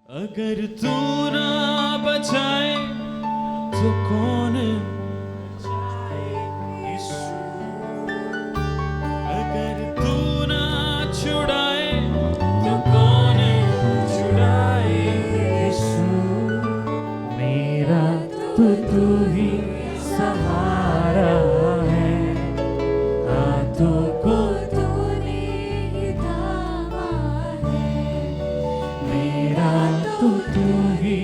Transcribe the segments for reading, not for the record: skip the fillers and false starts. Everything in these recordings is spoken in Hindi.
अगर तू ना बचाए तो कौन बचाए यीशु। अगर तू ना छुड़ाए तो कौन छुड़ाए यीशु। मेरा तो तू ही सहारा है, हाथों को तूने ही थामा है। मेरा तो तू ही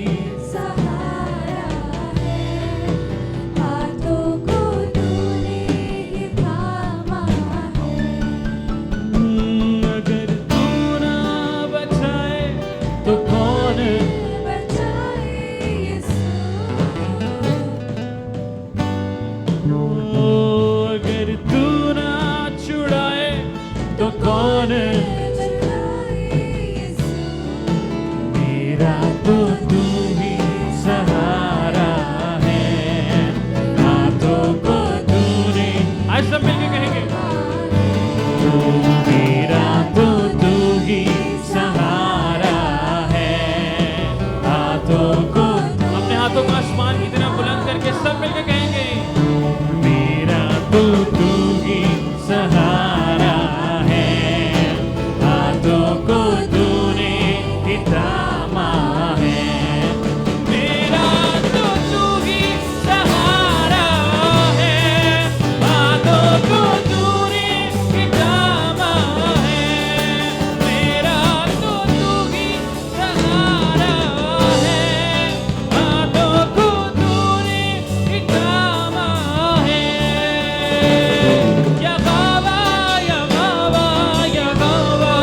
सहारा है, हाथों को तूने ही थामा है। अगर तू ना बचाए तो कौन बचाए यीशु। अगर तू ना छुड़ाए तो कौन। बचाए यीशु। मेरा तो तू ही सहारा है, हाथों को तूने। आज सब मिलके कहेंगे, मेरा तो तू ही सहारा है, हाथों को। अपने हाथों को आसमान की तरफ बुलंद करके सब मिलके कहेंगे, मेरा तो तू ही सहारा है, हाथों को तूने ही थामा है। मेरा तो तू ही सहारा है, हाथों को तूने ही थामा है। मेरा तो तू ही सहारा है, हाथों को तूने ही थामा है। यहोवा यहोवा यहोवा,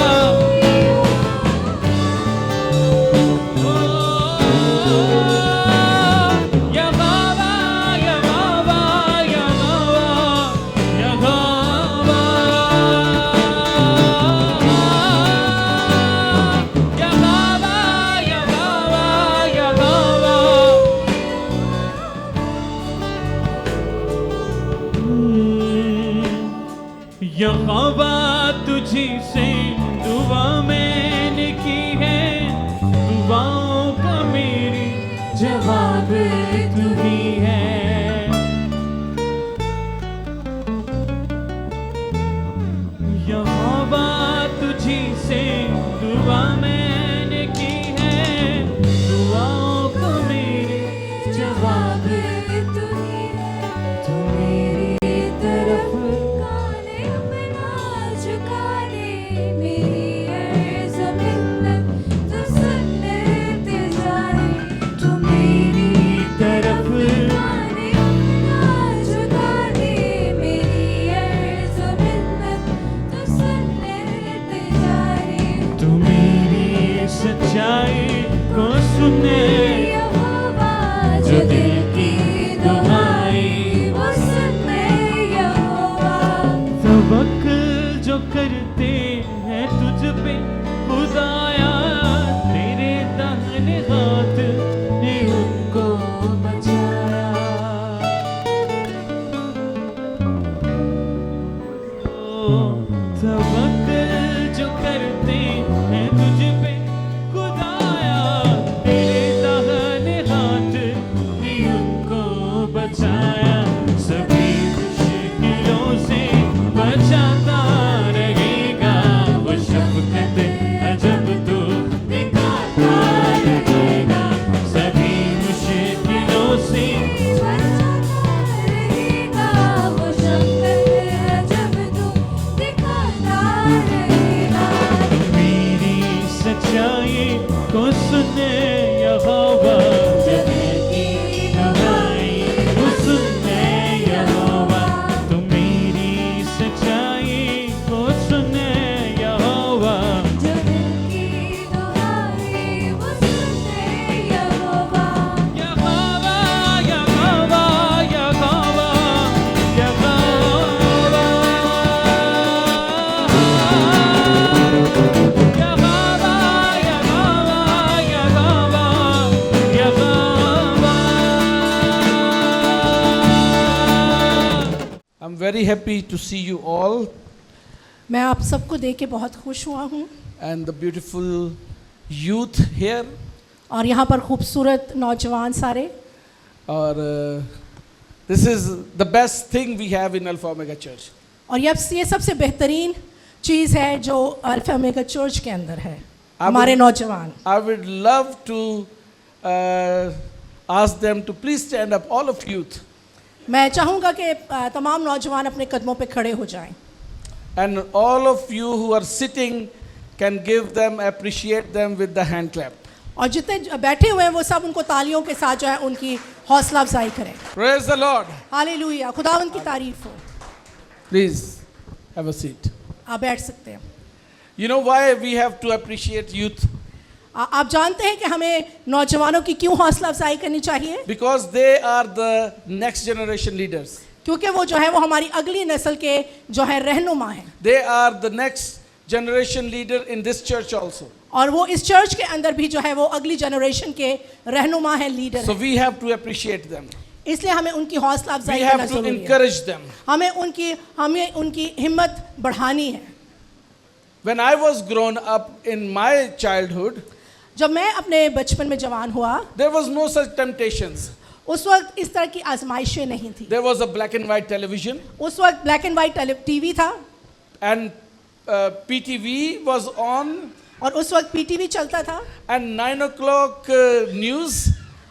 यहोवा तुझी से दुआ मैंने की है, दुआओं का मेरी जवाब तू ही है। यहोवा तुझी से दुआ मैंने की है, दुआओं का मेरी जवाब तू ही है। तू मेरी तरफ। काने अपना झुका दे, मेरी अर्ज़ मिन्नत तू सुन लेते जाए। तू मेरी तरफ काने अपना झुका दे, मेरी अर्ज़ मिन्नत तू सुन लेते जाए। तू मेरी सच्चाई को सुने, यहोवा जो दिल की दुआई वो सुने यहोवा। तवक्कुल जो करते हैं तुझ पे खुदाया, तेरे दाहिने हाथ ने उनको बचाया। ओ, तवक्कुल जो करते हैं तुझ पे खुदाया, तेरे दाहिने हाथ ने उनको बचाया। सभी मुश्किलों से बचाता रहेगा, वो शफ़क़त अजब तू दिखाता रहेगा। सभी मुश्किलों से बचाता रहेगा, वो शफ़क़त अजब तू दिखाता रहेगा। मेरी सच्चाई को सुने यहोवा, जो दिल की दुआई वो सुने यहोवा। तू मेरी सच्चाई को सुने यहोवा। जो दिल की दुआएं वो सुने यहोवा। यहोवा यहोवा यहोवा यहोवा, यहोवा यहोवा यहोवा यहोवा। I'm very happy to see you all मैं आप सबको देख के बहुत खुश हुआ हूँ and the beautiful youth here. और यहाँ पर खूबसूरत नौजवान सारे। और this is the best thing we have in Alpha Omega Church. और ये सबसे बेहतरीन चीज़ है जो अल्फा ओमेगा चर्च के अंदर है, हमारे नौजवान। I would love to ask them to please stand up, all of youth. मैं चाहूँगा कि तमाम नौजवान अपने कदमों पे खड़े हो जाएं। And all of you who are sitting can give them, appreciate them with the hand clap. और जितने बैठे हुए हैं वो सब उनको तालियों के साथ जो है उनकी हौसला अफजाई करें। Praise the Lord. हालेलुया, खुदावंद की तारीफ हो। Please have a seat. आप बैठ सकते हैं। You know why we have to appreciate youth? आप जानते हैं कि हमें नौजवानों की क्यों हौसला अफजाई करनी चाहिए? Because they are the next generation leaders. क्योंकि वो जो है वो हमारी अगली नस्ल के जो है रहनुमा हैं। They are the next generation leader in this church also. और वो इस चर्च के अंदर भी जो है वो अगली जनरेशन के रहनुमा हैं, लीडर So हैं। we have to appreciate them. इसलिए हमें उनकी हौसला We अफजाई करना have to जरूरी है। encourage them. हमें उनकी हिम्मत बढ़ानी है। When I was grown up in my childhood, जब मैं अपने बचपन में जवान हुआ, there was no such temptations. उस वक्त इस तरह की आजमाइशें नहीं थी। There was a black and white television, उस वक्त ब्लैक एंड वाइट टीवी था and PTV was on, और उस वक्त पीटीवी चलता था and 9 o'clock news,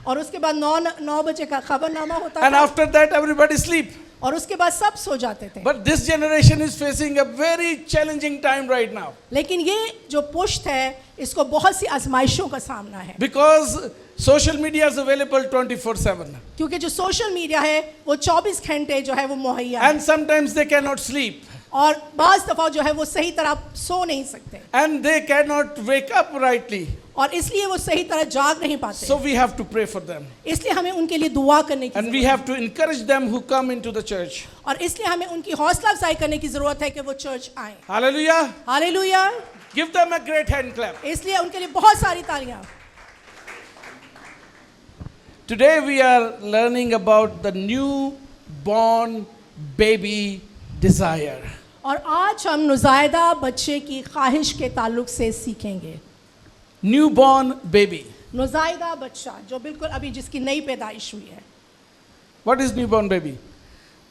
और उसके बाद 9 बजे का खबरनामा होता and था after that everybody sleep. और उसके बाद सब सो जाते थे। But this generation is facing a very challenging time right now, लेकिन ये जो पुश्त है इसको बहुत सी आजमाइशों का सामना है, because social media is available 24/7, क्योंकि जो सोशल मीडिया है वो 24 घंटे जो है वो मुहैया है, and sometimes they cannot sleep, और बाज़ दफ़ा जो है वो सही तरह सो नहीं सकते, and they cannot wake up rightly. और इसलिए वो सही तरह जाग नहीं पाते। So we have to pray for them, इसलिए हमें उनके लिए दुआ करने की and we ज़रूरत have to encourage them who come into the church. है, और इसलिए हमें उनकी हौसला अफजाई करने की ज़रूरत है कि वो चर्च आए। Hallelujah. Hallelujah, Give them a great hand clap. इसलिए उनके लिए बहुत सारी तालियां। Today we are learning about the newborn baby desire. और आज हम नुज़ायदा बच्चे की ख्वाहिश के ताल्लुक से सीखेंगे। Newborn baby. नुज़ायदा बच्चा जो बिल्कुल अभी जिसकी नई पैदाइश हुई है। What is newborn baby?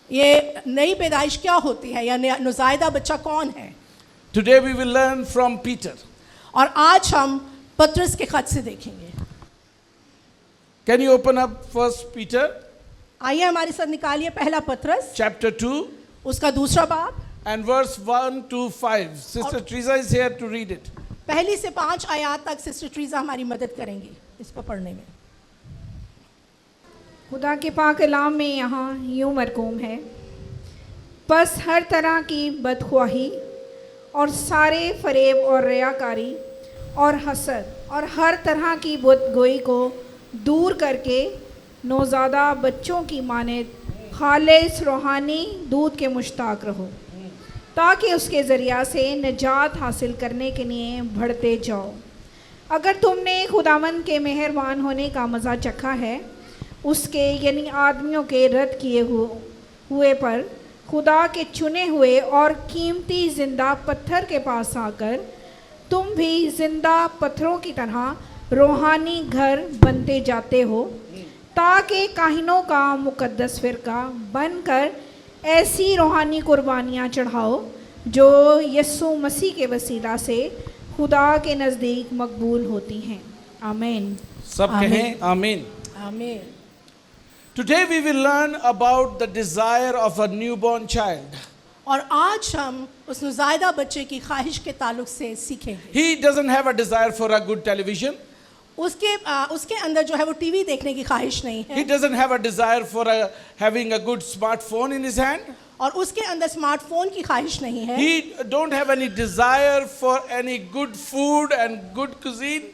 ये नई पैदाइश क्या होती है या नुज़ायदा बच्चा कौन है? Today we will learn from Peter. और आज हम पतरस के खत से देखेंगे। Can you open up First Peter आइए हमारे साथ निकालिए पहला पतरस chapter 2 उसका दूसरा बाब and verse 1 to 5. Sister Teresa is here to read it. पहली से 5 आयत तक सिस्टर ट्रीजा हमारी मदद करेंगी इसको पढ़ने में। खुदा के पाक कलाम में यहाँ यूँ मरकूम है, बस हर तरह की बदख्वाही और सारे फरेब और रियाकारी और हसद और हर तरह की बुतगोई को दूर करके नौज़ादा बच्चों की मानद खालिस रूहानी दूध के मुश्ताक रहो, ताकि उसके ज़रिया से निजात हासिल करने के लिए बढ़ते जाओ। अगर तुमने खुदावंद के मेहरबान होने का मज़ा चखा है, उसके यानी आदमियों के रद्द किए हुए पर खुदा के चुने हुए और कीमती ज़िंदा पत्थर के पास आकर तुम भी ज़िंदा पत्थरों की तरह रूहानी घर बनते जाते हो, ताकि काहिनों का मुकद्दस फ़िरका बनकर ऐसी रूहानी कुर्बानियाँ चढ़ाओ जो यीशु मसीह के वसीला से खुदा के नज़दीक मकबूल होती हैं। आमीन। सब कहें आमीन। आमीन। Today we will learn about the desire of a newborn child. और आज हम उस नुज़ायदा बच्चे की ख्वाहिश के ताल्लुक से सीखेंगे। He doesn't have a desire for a good television. उसके अंदर जो है वो टीवी देखने की ख्वाहिश नहीं He है, doesn't have a desire for having a good smartphone in his hand. और उसके अंदर स्मार्टफोन की ख्वाहिश नहीं है, He don't have any desire for any good food and good cuisine.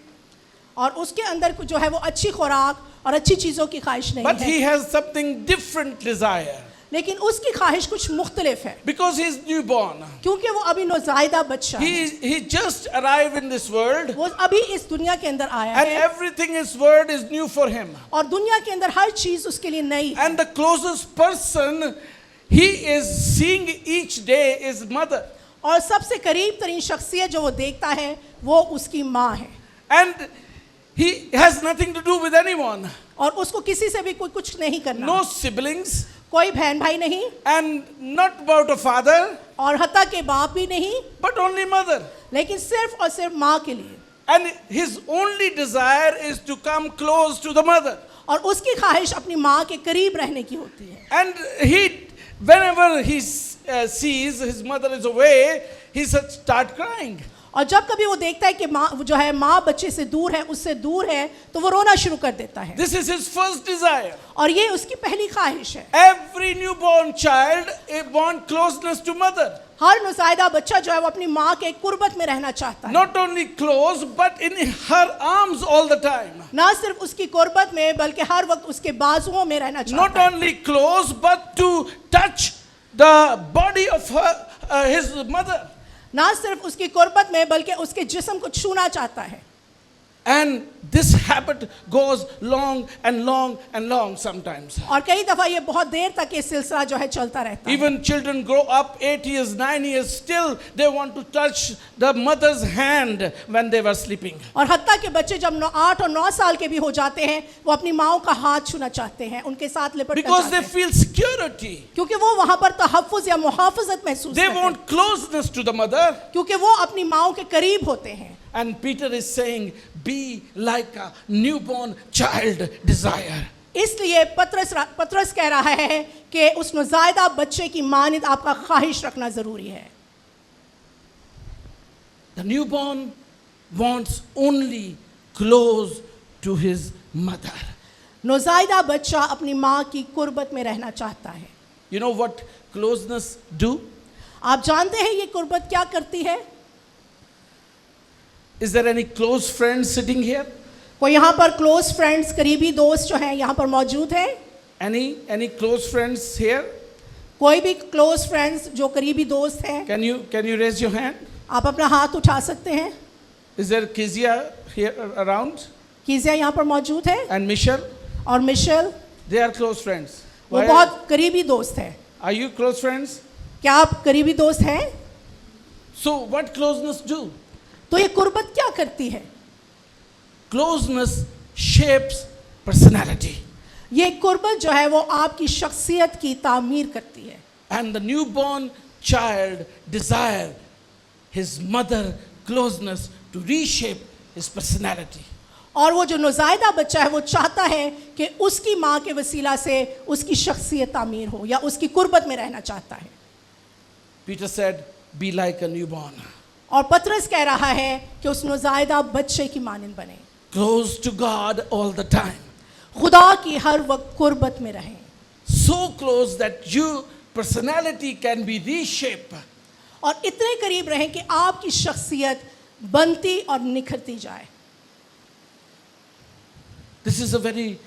और उसके अंदर जो है वो अच्छी खुराक और अच्छी चीज़ों की ख्वाहिश नहीं But है, he has something different desire. लेकिन उसकी ख्वाहिश कुछ मुख्तलिफ है, Because he is newborn. क्योंकि वो अभी नौज़ायदा बच्चा है, He just arrived in this world वो अभी इस दुनिया के अंदर आया and है, everything in this world is new for him. और दुनिया के अंदर हर चीज़ उसके लिए नई है, And the closest person he is seeing each day is mother. और सबसे करीब तरीन शख्सियत जो वो देखता है वो उसकी माँ है। And He has nothing to do with anyone. और उसको किसी से भी कोई कुछ नहीं करना, No siblings, कोई बहन भाई नहीं, and not about a father, और हत्ता के बाप भी नहीं, but only mother. लेकिन सिर्फ और सिर्फ माँ के लिए। And his only desire is to come close to the mother. और उसकी ख्वाहिश अपनी माँ के करीब रहने की होती है। And whenever he sees his mother is away, he start crying. और जब कभी वो देखता है कि माँ जो है माँ बच्चे से दूर है, उससे दूर है, तो वो रोना शुरू कर देता है। This is his first desire. और ये उसकी पहली ख्वाहिश है। Every newborn child wants closeness to mother. हर नौज़ायदा बच्चा जो है वो अपनी माँ के कुर्बत में रहना चाहता है। Not only close, but in her arms all the time. ना सिर्फ उसकी कुर्बत में बल्कि हर वक्त उसके बाजुओं में रहना Not चाहता है। only close, but to touch the body of his mother. ना सिर्फ उसकी कुर्बत में बल्कि उसके जिस्म को छूना चाहता है। And this habit goes long and long and long sometimes. और कई दफा ये बहुत देर तक ये सिलसिला जो है चलता रहता है। Even children grow up 8 years, 9 years, still they want to touch the mother's hand when they were sleeping. और हत्ता के बच्चे जब 8 और 9 साल के भी हो जाते हैं, वो अपनी माँओं का हाथ छूना चाहते हैं, उनके साथ लिपटना Because चाहते they हैं, feel security. क्योंकि वो वहाँ पर तहफ़्फ़ुज़ या मुहाफ़ज़त महसूस They करते हैं, want closeness to the mother. क्योंकि वो अपनी माँओं के करीब होते हैं। And Peter is saying, be like a newborn child desire. इसलिए पतरस कह रहा है कि उस नौज़ायदा बच्चे की मानिद आपका ख्वाहिश रखना ज़रूरी है। The newborn wants only close to his mother. नौज़ायदा बच्चा अपनी माँ की कुर्बत में रहना चाहता है। You know what closeness do? आप जानते हैं ये कुर्बत क्या करती है? Is there any close friends sitting here? कोई यहाँ पर क्लोज फ्रेंड्स, करीबी दोस्त जो हैं यहाँ पर मौजूद हैं? Any close friends here? कोई भी क्लोज फ्रेंड्स जो करीबी दोस्त हैं, Can you raise your hand? आप अपना हाथ उठा सकते हैं। Is there Kizia here around? कीजिया यहाँ पर मौजूद है And Michelle? और Michel, They are close friends. वो Why- बहुत करीबी दोस्त है। Are you close friends? क्या आप करीबी दोस्त हैं? So what closeness do? तो ये कुर्बत क्या करती है? Closeness shapes personality. ये कुर्बत जो है वो आपकी शख्सियत की तामीर करती है। And the newborn child desire his mother closeness to reshape his personality. और वो जो नौज़ायदा बच्चा है वो चाहता है कि उसकी माँ के वसीला से उसकी शख्सियत तामीर हो या उसकी कुर्बत में रहना चाहता है। Peter said, be like a newborn. और पतरस कह रहा है कि उस नौज़ायदा बच्चे की मानिंद बने, Close to God all the time. खुदा की हर वक्त कुर्बत में रहें, So close that your personality can be reshaped. और इतने करीब रहें कि आपकी शख्सियत बनती और निखरती जाए। This is a very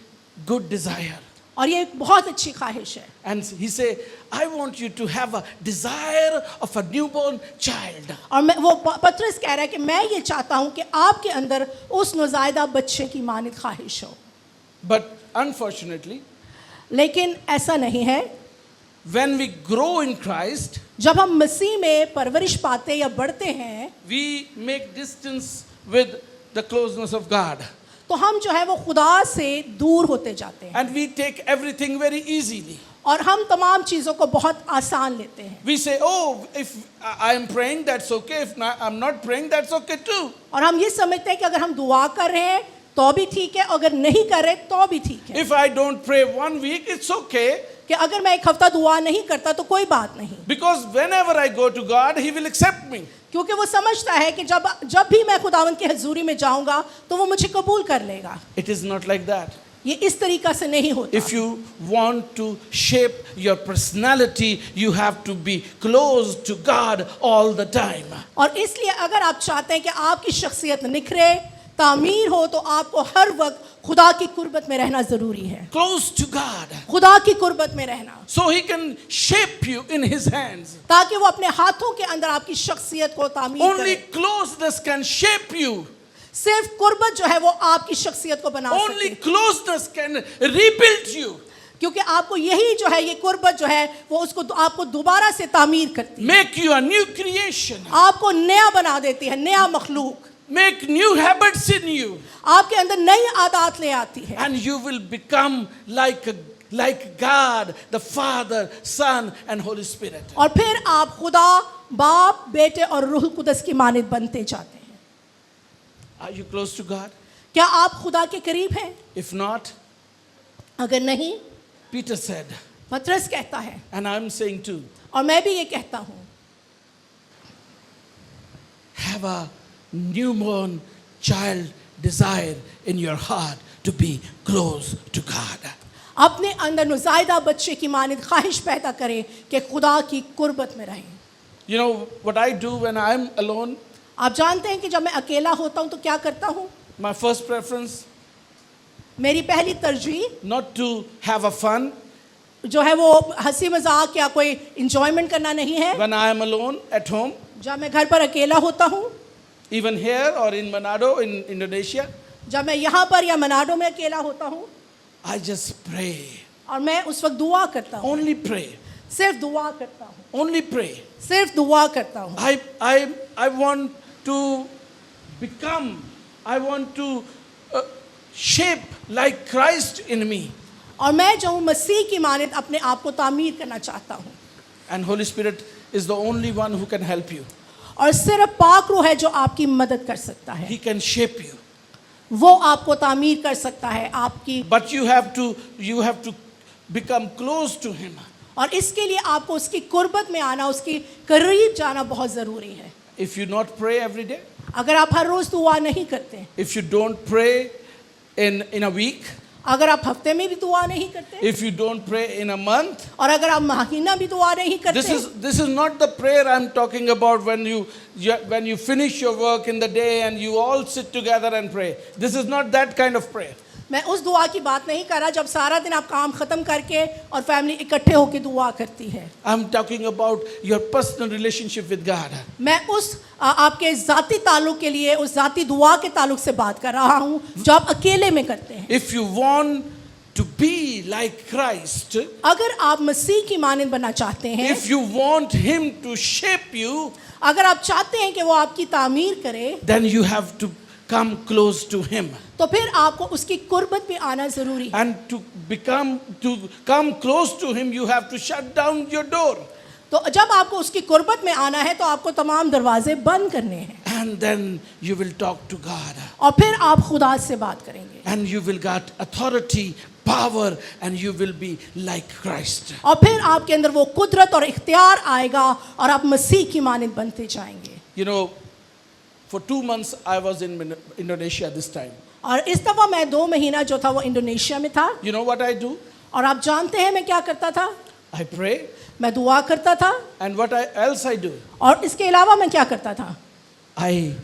good desire. और ये एक बहुत अच्छी ख्वाहिश है। And he said, I want you to have a desire of a newborn child. और मैं वो पतरस कह रहा है कि मैं ये चाहता हूँ कि आपके अंदर उस नौज़ायदा बच्चे की मानिद ख्वाहिश हो। But unfortunately, लेकिन ऐसा नहीं है। when we grow in Christ, जब हम मसीह में परवरिश पाते या बढ़ते हैं, we make distance with the closeness of God. तो हम जो है वो खुदा से दूर होते जाते हैं And we take everything very easily. और हम तमाम चीज़ों को बहुत आसान लेते हैं। We say, oh, if I am praying, that's okay. If not, I'm not praying, that's okay too. और हम ये समझते हैं कि अगर हम दुआ कर रहे हैं तो भी ठीक है, अगर नहीं कर रहे तो भी ठीक है, If I don't pray 1 week, it's okay. कि अगर मैं एक हफ्ता दुआ नहीं करता तो कोई बात नहीं, Because whenever I go to God, He will accept me. क्योंकि वो समझता है कि जब भी मैं खुदावंद की हजूरी में जाऊंगा तो वो मुझे कबूल कर लेगा। It is not like that. ये इस तरीका से नहीं होता। If you want to shape your personality, you have to be close to God all the time. और इसलिए अगर आप चाहते हैं कि आपकी शख्सियत निखरे, तामीर हो, तो आपको हर वक्त खुदा की कुर्बत में रहना ज़रूरी है। Close to God. खुदा की कुर्बत में रहना, So He can shape you in His hands. ताकि वो अपने हाथों के अंदर आपकी शख्सियत को तामीर Only करे। closeness can shape you. सिर्फ कुर्बत जो है वो आपकी शख्सियत को बना सकती Only है, closeness can rebuild you. क्योंकि आपको यही जो है ये कुर्बत जो है वो उसको आपको दोबारा से तामीर करती है, Make you a new creation. आपको नया बना देती है, नया मखलूक। make new habits in you, आपके अंदर नई आदत ले आती है and you will become like God, the Father, Son, and Holy Spirit. और फिर आप खुदा बाप बेटे और रूह कुदस की मानित बनते जाते हैं। Are you close to God? क्या आप खुदा के करीब हैं? If not, अगर नहीं, Peter said, पतरस कहता है, and I'm saying too, और मैं भी ये कहता हूँ, have a newborn child desire in your heart to be close to God. अपने अंदर नुज़ायदा बच्चे की मानित ख्वाहिश पैदा करें कि खुदा की कुर्बत में रहें। You know what I do when I'm alone? आप जानते हैं कि जब मैं अकेला होता हूँ तो क्या करता हूँ? My first preference, मेरी पहली तरजीह not to have a fun जो है वो हंसी मजाक या कोई इंजॉयमेंट करना नहीं है। when I am alone at home, जब मैं घर पर अकेला होता हूँ, even here or in Manado in Indonesia, जब मैं यहाँ पर या मनाडो में अकेला होता हूँ, I just pray. और मैं उस वक्त दुआ करता हूँ, Only pray. सिर्फ दुआ करता हूँ, Only pray. सिर्फ दुआ करता हूँ। I want to become, I want to shape like Christ in me. और मैं जो हूँ मसीह की मानित अपने आप को तामीर करना चाहता हूँ। And Holy Spirit is the only one who can help you. और सिर्फ पाक रूह है जो आपकी मदद कर सकता है, He can shape you. वो आपको तामीर कर सकता है आपकी। But you have to become close to Him. और इसके लिए आपको उसकी कुर्बत में आना, उसकी करीब जाना बहुत ज़रूरी है। If you not pray every day, अगर आप हर रोज़ दुआ नहीं करते, if you don't pray in a week, अगर आप हफ्ते में भी दुआ नहीं करते, if you don't pray in a month, और अगर आप महीना भी दुआ नहीं करते, this is not the prayer I'm talking about when you finish your work in the day and you all sit together and pray. This is not that kind of prayer. मैं उस दुआ की बात नहीं कर रहा जब सारा दिन आप काम खत्म करके और फैमिली इकट्ठे होकर दुआ करती है। I'm talking about your personal relationship with God. मैं उस आपके ज़ाती ताल्लुक़ के लिए उस ज़ाती दुआ के ताल्लुक़ से बात कर रहा हूँ जो आप अकेले में करते हैं। If you want to be like Christ, अगर आप मसीह की मानिंद बनना चाहते हैं, if you want Him to shape you, अगर आप चाहते हैं कि वो आपकी तामीर करे, then you have to come close to Him. तो फिर आपको उसकी कुर्बत में आना ज़रूरी है। And to come close to Him, you have to shut down your door. तो जब आपको उसकी कुर्बत में आना है तो आपको तमाम दरवाजे बंद करने हैं, And then you will talk to God. और फिर आप खुदा से बात करेंगे, And you will get authority, power, and you will be like Christ. और फिर आपके अंदर वो कुदरत और इख्तियार आएगा और आप मसीह की मानिंद बनते जाएंगे। You know, for 2 months I was in Indonesia this time. और इस दफ़ा मैं 2 महीना जो था वो इंडोनेशिया में था। You know what I do? और आप जानते हैं मैं क्या करता था? I pray. मैं दुआ करता था, And what else I do? और इसके अलावा मैं क्या करता था? I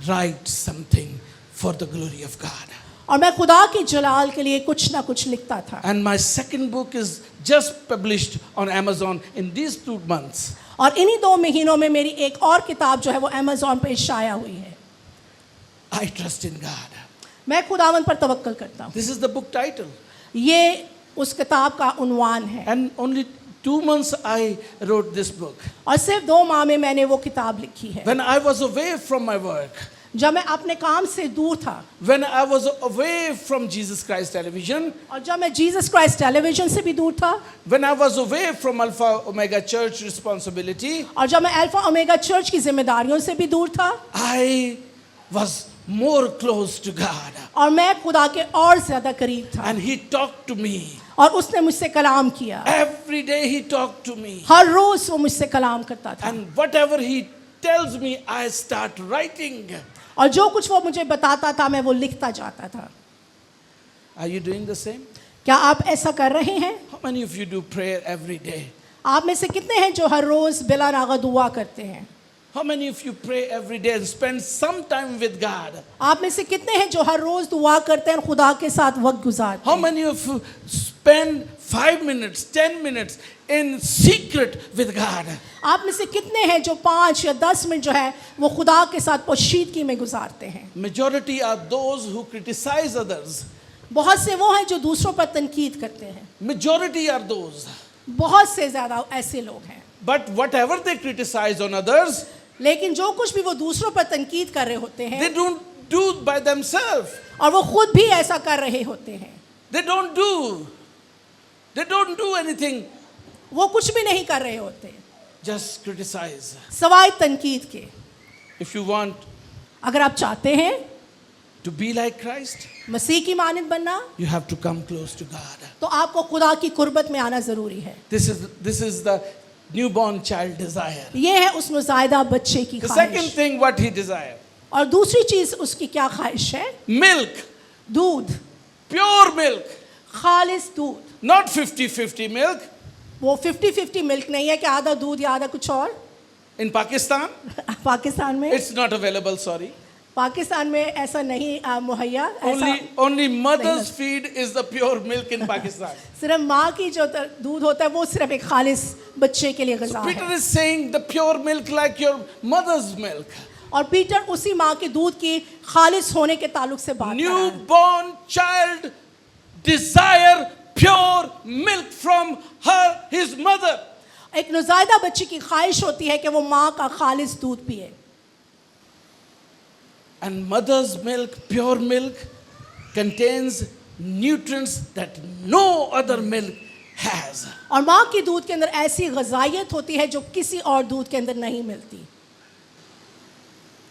write something for the glory of God. और मैं खुदा की जलाल के लिए कुछ ना कुछ लिखता था। And my second book is just published on Amazon in these 2 months. और इन्हीं 2 महीनों में मेरी एक और किताब जो है वो अमेज़ॉन पे शाया हुई है। I trust in God. मैं खुदावन पर तवक्कल करता हूँ। This is the book title. ये उस किताब का उन्वान है। And only 2 months I wrote this book. और सिर्फ 2 माह में मैंने वो किताब लिखी है। When I was away from my work, जब मैं अपने काम से दूर था, when I was away from Jesus Christ Television, और जब मैं जीसस क्राइस्ट टेलीविजन से भी दूर था, when I was away from Alpha Omega Church responsibility, और जब मैं अल्फा ओमेगा चर्च की जिम्मेदारियों से भी दूर था, I was more close to God. और मैं खुदा के और ज़्यादा करीब था, And He talked to me. और उसने मुझसे कलाम किया। Every day He talked to me. हर रोज़ वो मुझसे कलाम करता था, And whatever He tells me, I start writing. और जो कुछ वो मुझे बताता था मैं वो लिखता जाता था। Are you doing the same? क्या आप ऐसा कर रहे हैं? How many of you do prayer every day? आप में से कितने हैं जो हर रोज़ बिला नागा दुआ करते हैं? How many of you pray every day and spend some time with God? आप में से कितने हैं जो हर रोज़ दुआ करते हैं और खुदा के साथ वक्त गुजारते How हैं? many of you spend 5 minutes, 10 minutes in secret with God? आप में से कितने हैं जो 5 या 10 मिनट जो है वो खुदा के साथ पोशीदगी में गुजारते हैं? Majority are those who criticize others. बहुत से वो हैं जो दूसरों पर तनकीद करते हैं। Majority are those. बहुत से ज़्यादा ऐसे लोग हैं। But whatever they criticize on others, लेकिन जो कुछ भी वो दूसरों पर तनकीद कर रहे होते they हैं don't do by themselves. और वो खुद भी ऐसा कर रहे होते हैं, They don't do anything, वो कुछ भी नहीं कर रहे होते just criticize. सवाए तनकीद के। If you want अगर आप चाहते हैं to be like Christ, मसीह की मानद बनना, you have to come close to God. तो आपको खुदा की कुर्बत में आना जरूरी है। This is the newborn child desire. ये है उस नौज़ायदा बच्चे की The second ख्वाहिश। thing what he desired, और दूसरी चीज उसकी क्या ख्वाहिश है? milk, दूध, pure milk, खालिस दूध। not 50-50 milk. वो 50-50 मिल्क नहीं है कि आधा दूध या आधा कुछ और। In Pakistan, पाकिस्तान में it's not available, sorry. Pakistan में ऐसा नहीं मुहैया, ऐसा Only mother's feed is the pure milk in Pakistan. सिर्फ माँ की जो दूध होता है वो सिर्फ एक खालिस बच्चे के लिए So गज़ा Peter है। is saying the pure milk like your mother's milk. और पीटर उसी माँ के दूध की खालिस होने के ताल्लुक से बात कर रहा है। Newborn child desire pure milk from his mother. एक नौज़ायदा बच्चे की ख्वाहिश होती है कि वो माँ का खालिस दूध पिए। And mother's milk, pure milk, contains nutrients that no other milk has. और माँ के दूध के अंदर ऐसी ग़ज़ाइयत होती है जो किसी और दूध के अंदर नहीं मिलती।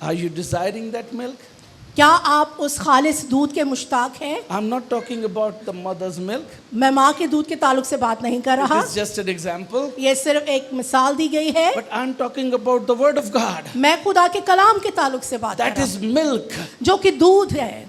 Are you desiring that milk? क्या आप उस खालिस दूध के मुश्ताक हैं? I'm not talking about the mother's milk. मैं माँ के दूध के ताल्लुक से बात नहीं कर रहा, It is just an example. ये सिर्फ एक मिसाल दी गई है। But I'm talking about the word of God. मैं खुदा के कलाम के ताल्लुक से बात कर That रहा is milk. हूँ, जो कि दूध है।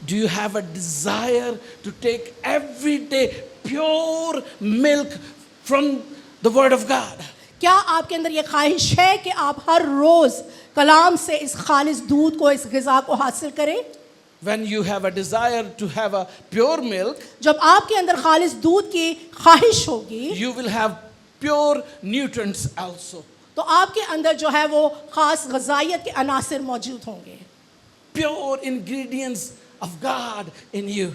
Do you have a desire to take every day pure milk from the word of God? क्या आपके अंदर ये ख्वाहिश है कि आप हर रोज़ कलाम से इस खालिस दूध को, इस ग़िज़ा को हासिल करें? When you have a desire to have a pure milk, जब आपके अंदर खालिस दूध की ख्वाहिश होगी you will have pure nutrients also. तो आपके अंदर जो है वो ख़ास ग़ज़ाइयत के अनासर मौजूद होंगे। Pure ingredients of God in you.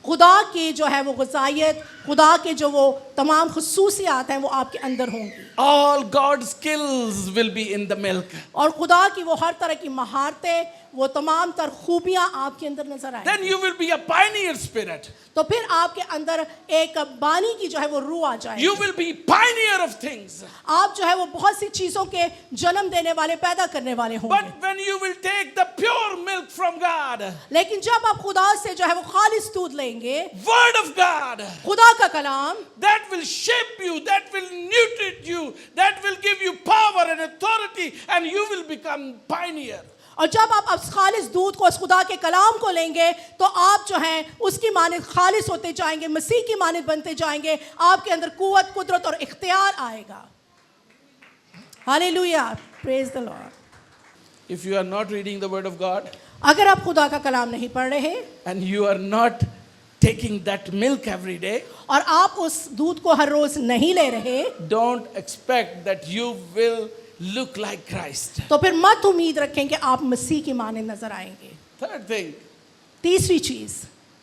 खुदा की जो है वो ग़ज़ाइयत, खुदा के जो वो तमाम ख़ुसूसियात हैं वो आपके अंदर होंगी। All God's skills will be in the milk. और खुदा की वो हर तरह की महारतें, वो तमाम तर खूबियाँ आपके अंदर नजर आएंगी। Then you will be a pioneer spirit. तो फिर आपके अंदर एक बानी की जो है वो रूह आ जाएगी। You will be pioneer of things. आप जो है वो बहुत सी चीज़ों के जन्म देने वाले, पैदा करने वाले होंगे। But when you will take the pure milk from God, लेकिन जब आप खुदा से जो है वो खालिस दूध लेंगे, word of God, खुदा का कलाम, that will shape you, that will nutrient you, that will give you power and authority, and you will become pioneer. और जब आप उस खालिस दूध को, उस खुदा के कलाम को लेंगे तो आप जो हैं उसकी मानिद खालिस होते जाएंगे, मसीह की मानिद बनते जाएंगे। आपके अंदर कुव्वत, कुदरत और इख्तियार आएगा। Hallelujah, praise the Lord. If you are not reading the word of God अगर आप खुदा का कलाम नहीं पढ़ रहे and you are not taking that milk every day, और आप उस दूध को हर रोज नहीं ले रहे, don't expect that you will look like Christ. तो फिर मत उम्मीद रखें कि आप मसीह की मानिद नजर आएंगे। Third thing, तीसरी चीज,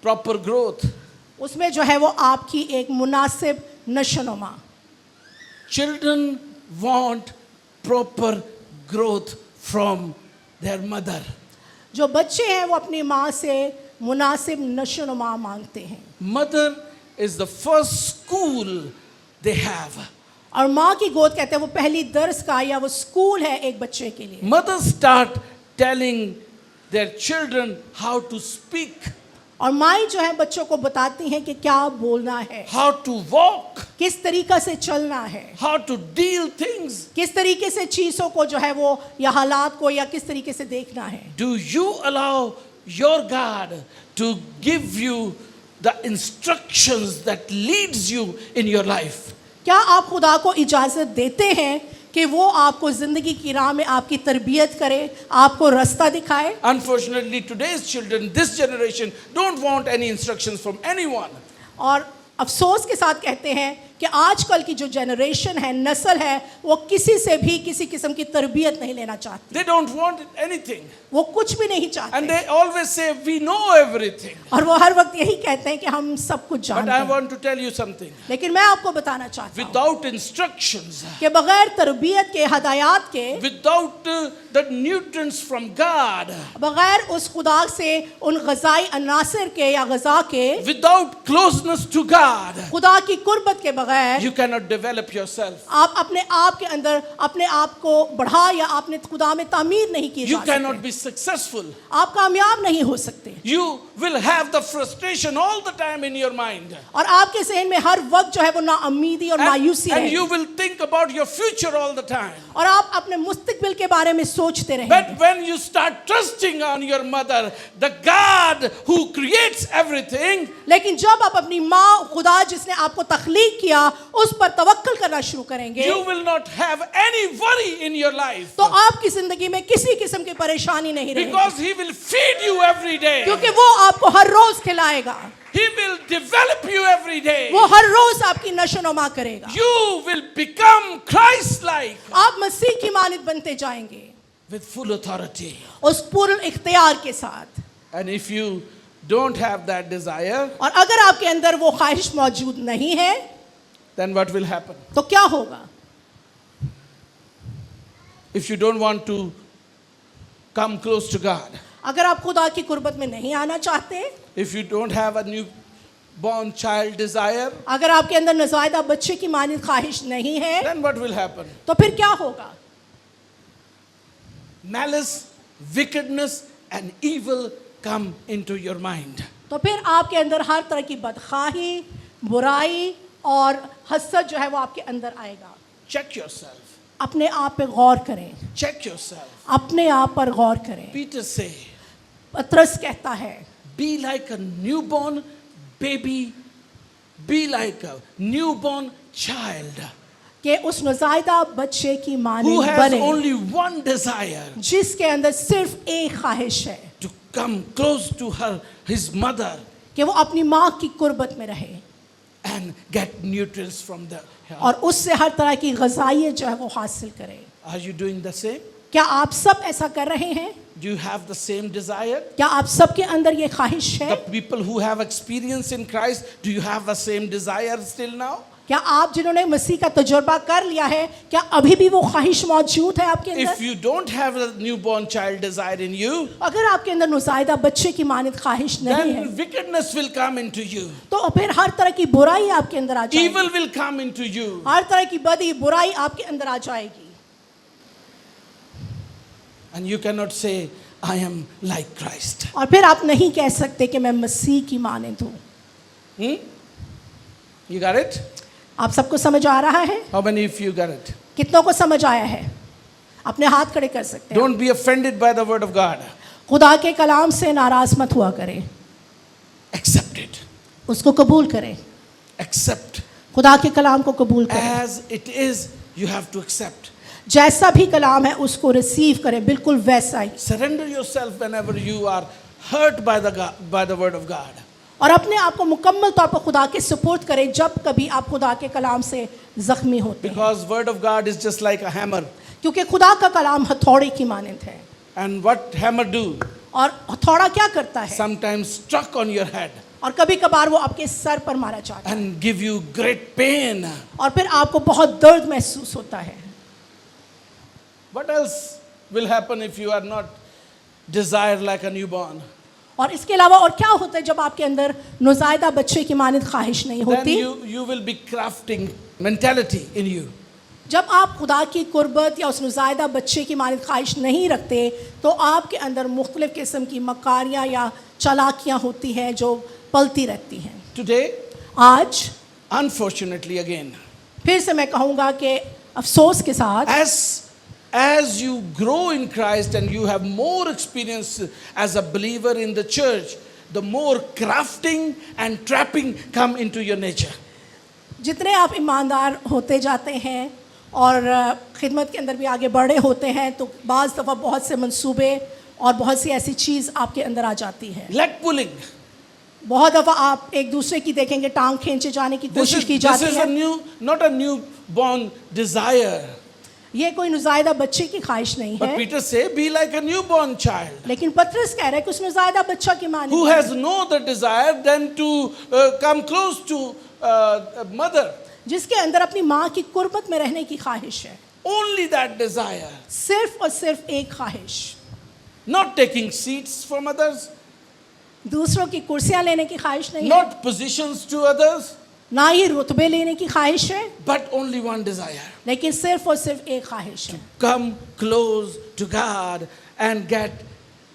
proper growth. उसमें जो है वो आपकी एक मुनासिब नशोनुमा। Children want proper growth from their mother. जो बच्चे हैं वो अपनी माँ से मुनासिब नशोनुमा मांगते हैं। Mother is the first school they have. और माँ की गोद कहते हैं वो पहली दर्स का या वो स्कूल है एक बच्चे के लिए। Mothers start telling their children how to speak, और माँ जो है बच्चों को बताती हैं कि क्या बोलना है, how to walk, किस तरीका से चलना है, how to deal things. किस तरीके से चीज़ों को जो है वो या हालात को या किस तरीके से देखना है। Do you allow your God to give you the instructions that leads you in your life? क्या आप खुदा को इजाज़त देते हैं कि वो आपको ज़िंदगी की राह में आपकी तरबियत करे, आपको रास्ता दिखाए? Unfortunately, today's children, this generation, don't want any instructions from anyone. और अफसोस के साथ कहते हैं कि आजकल की जो जनरेशन है, नस्ल है, वो किसी से भी किसी किस्म की तरबियत नहीं लेना चाहती, They don't want anything. वो कुछ भी नहीं And चाहते, they always say, we know everything. और वो हर वक्त यही कहते हैं कि हम सब कुछ But जानते I हैं। want to tell you something. लेकिन मैं आपको बताना चाहता हूँ Without instructions, कि बगैर तरबियत के, हदायत के, without the nutrients from God, बगैर उस खुदा से उन गज़ाई अनासर के या गज़ा के, without closeness to God, खुदा की कुर्बत के बगैर you cannot develop yourself. आप अपने आप के अंदर अपने आप को बढ़ा या आपने खुदा में तामीर नहीं की You जा cannot सकते, be successful. आप कामयाब नहीं हो सकते, You will have the frustration all the time in your mind. और आपके ज़हन में हर वक्त जो है वो नाउमीदी और मायूसी And है, you will think about your future all the time. और आप अपने मुस्तकबिल के बारे में सोचते रहेंगे। But when you start trusting on your mother, the God who creates everything, लेकिन जब आप अपनी माँ खुदा जिसने आपको तख्लीक किया उस पर तवक्कल करना शुरू करेंगे, you will not have any worry in your life. तो आपकी जिंदगी में किसी किस्म की परेशानी नहीं रहेगी, Because He will feed you every day. क्योंकि वो आपको हर रोज खिलाएगा, He will develop you every day. वो हर रोज आपकी नशोनुमा करेगा, You will become Christ-like आप मसीह की मानद बनते जाएंगे with full authority. उस पूर्ण इख्तियार के साथ। And if you don't have that desire, और अगर आपके अंदर वो ख्वाहिश मौजूद नहीं है then what will happen? तो क्या होगा? If you don't want to come close to God, अगर आप खुदा की कुर्बत में नहीं आना चाहते, if you don't have a newborn child desire, अगर आपके अंदर नज़ायदा बच्चे की मानद ख्वाहिश नहीं है, then what will happen? तो फिर क्या होगा? Malice, wickedness, and evil come into your mind. तो फिर आपके अंदर हर तरह की बदखाही, बुराई और हसद जो है वो आपके अंदर आएगा। Check yourself. अपने आप पे गौर करें, Check yourself. अपने आप पर गौर करें। Peter say, पतरस कहता है, be like a newborn baby, be like a newborn child कि उस नज़ायदा बच्चे की who मानद has बने only one desire, जिसके अंदर सिर्फ एक ख्वाहिश है to come close to his mother कि वो अपनी माँ की कुर्बत में रहे and get nutrients from her. और उससे हर तरह की ग़िज़ाइयत जो है वो हासिल करे। Are you doing the same? क्या आप सब ऐसा कर रहे हैं? Do you have the same desire? क्या आप सबके अंदर ये ख्वाहिश है? The people who have experience in Christ, do you have the same desire still now? क्या आप जिन्होंने मसीह का तजुर्बा कर लिया है, क्या अभी भी वो ख्वाहिश मौजूद है आपके If अंदर? you don't have a newborn child desire in you, अगर आपके अंदर नुज़ायदा बच्चे की मानद ख्वाहिश नहीं है, then wickedness will come into you. तो फिर हर तरह की बुराई आपके अंदर आ जाएगी, Evil will come into you. हर तरह की बदी बुराई आपके अंदर आ जाएगी, And you cannot say, I am like Christ. और फिर आप नहीं कह सकते कि मैं मसीह की मानद हूँ। You got it? आप सबको समझ आ रहा है? How many of you got it? कितनों को समझ आया है? अपने हाथ खड़े कर सकते हैं। Don't be offended by the word of God. खुदा के कलाम से नाराज मत हुआ करें, Accept it. उसको कबूल करें, Accept. खुदा के कलाम को कबूल करें, As it is, you have to accept. जैसा भी कलाम है उसको रिसीव करें, बिल्कुल वैसा ही। Surrender yourself whenever you are hurt by the word of God. और अपने आप को मुकम्मल तौर पर खुदा के सुपुर्द करें जब कभी आप खुदा के कलाम से जख्मी होते हैं, Because word of God is just like a hammer. क्योंकि खुदा का कलाम हथौड़े की मानंद है। And what hammer do? और हथौड़ा क्या करता है? Sometimes struck on your head और कभी कभार वो आपके सर पर मारा जाता है and give you great pain. और फिर आपको बहुत दर्द महसूस होता है। What else will happen if you are not desired like a newborn? और इसके अलावा और क्या होता है जब आपके अंदर नुज़ायदा बच्चे की मानद ख्वाहिश नहीं Then होती? you will be crafting mentality in you. जब आप खुदा की कुर्बत या उस नुज़ायदा बच्चे की मानद ख्वाहिश नहीं रखते तो आपके अंदर मुख्तलिफ़ किस्म की मकारियाँ या चालाकियाँ होती हैं जो पलती रहती हैं। Today, आज unfortunately again, फिर से मैं कहूँगा कि अफसोस के साथ as you grow in Christ and you have more experience as a believer in the church, the more crafting and trapping come into your nature. जितने आप ईमानदार होते जाते हैं और खिदमत के अंदर भी आगे बढ़े होते हैं तो बाज़ दफ़ा बहुत से मंसूबे और बहुत सी ऐसी चीज़ आपके अंदर आ जाती है। Leg pulling, बहुत दफा आप एक दूसरे की देखेंगे टांग खींचे जाने की कोशिश की This जाती is a है। new, not a newborn desire. ये कोई नुज़ायदा बच्चे की ख्वाहिश नहीं But है, Peter say, be like a newborn child लेकिन पतरस कह रहा है कि उस नुज़ायदा बच्चा की माने who has no other desire than to come close to a mother. जिसके अंदर अपनी माँ की कुर्बत में रहने की ख्वाहिश है, Only that desire. सिर्फ और सिर्फ एक ख्वाहिश, Not taking seats from others, दूसरों की कुर्सियां लेने की ख्वाहिश नहीं है, not positions to others, ना ही रुतबे लेने की ख्वाहिश है, but only one desire. लेकिन सिर्फ और सिर्फ एक ख्वाहिश है, Come close to God and get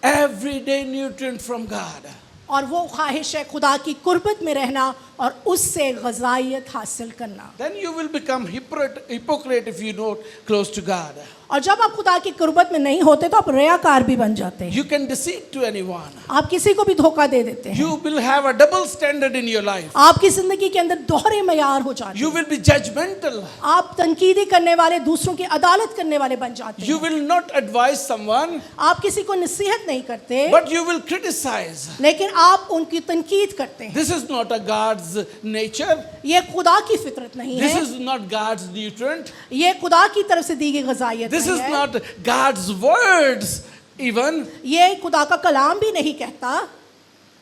everyday nutrient from God. और वो ख्वाहिश है खुदा की कुर्बत में रहना और उससे ग़ज़ाइयत हासिल करना। Then you will become hypocrite if you don't close to God. और जब आप खुदा की कुर्बत में नहीं होते तो आप रियाकार भी बन जाते हैं, You can deceive to anyone. आप किसी को भी धोखा दे देते हैं, You will have a double standard in your life. आपकी ज़िंदगी के अंदर दोहरे मयार हो जाते You हैं, will be judgmental. आप तनकीदी करने वाले, दूसरों की अदालत करने वाले बन जाते You हैं, will not advise someone, आप किसी को नसीहत नहीं करते but you will criticize. लेकिन आप उनकी तनकीद करते हैं। This is not a God's nature. ये खुदा की फितरत नहीं This है, is not God's nutrient. ये खुदा की तरफ से दी गई ग़ज़ाइयत This नहीं is है, not God's words even. ये खुदा का कलाम भी नहीं कहता,